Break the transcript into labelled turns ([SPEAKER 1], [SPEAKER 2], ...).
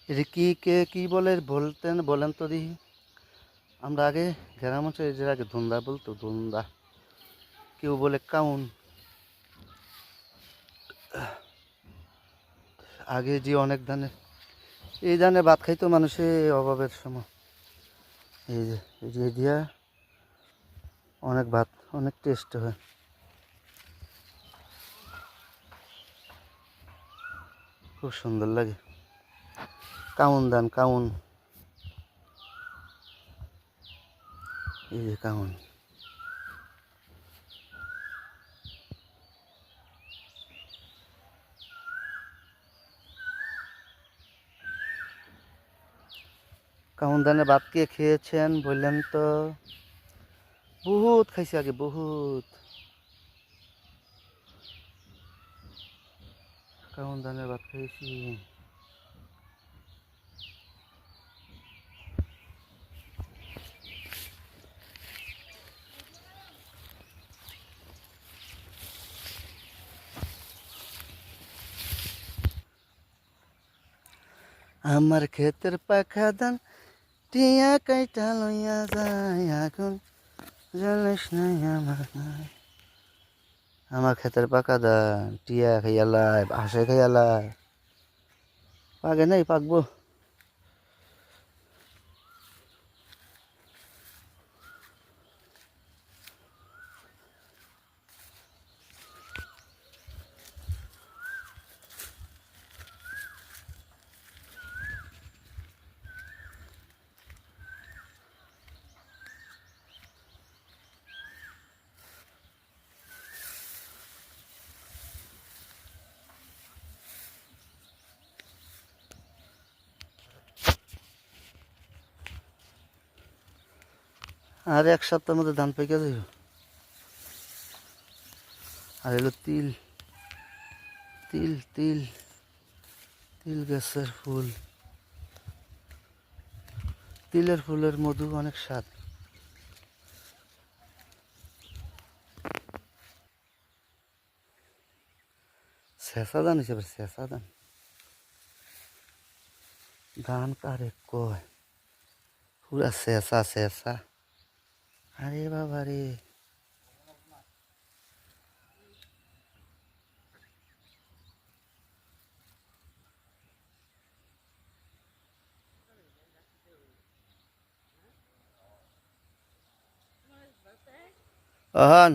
[SPEAKER 1] এটা কি কে কি বলে বলেন তো দেখি। আমরা আগে গ্রাম অঞ্চলে যে আগে ধুন্দা বলতো, ধুন্দা, কেউ বলে কাউন। আগে যে অনেক ধানের, এই ধানে ভাত খাইতো মানুষে অভাবের সময়। এই যে এই যে দিয়া অনেক ভাত, অনেক টেস্ট হয়, খুব সুন্দর লাগে। কাউন ধান, কাউন, এই যে কাউন। কাউন ধানে ভাত কে খেয়েছেন বললেন তো? বহুত খাইছি আগে, বহুত। কাউন ধানের ভাত খাইছি। আমার ক্ষেতের পাখা ধান টিয়া কাইটা লইয়া যায় এখন, জানিস নাই আমার নাই। আমার ক্ষেতের পাকা ধান টিয়া খাইয়ালায়, হাঁসে খাইয়ালায়, পাকে নাই, পাকবো। আর এক সপ্তাহের মধ্যে ধান পেকে যাইব। আর এলো তিল, তিল, তিল, তিল গাছের ফুল। তিলের ফুলের মধু অনেক স্বাদ। শেষা ধান হিসেবে শেষা ধান, ধান কারে কয়, পুরা শেষা শেষা। আরে বাবা রে। অহন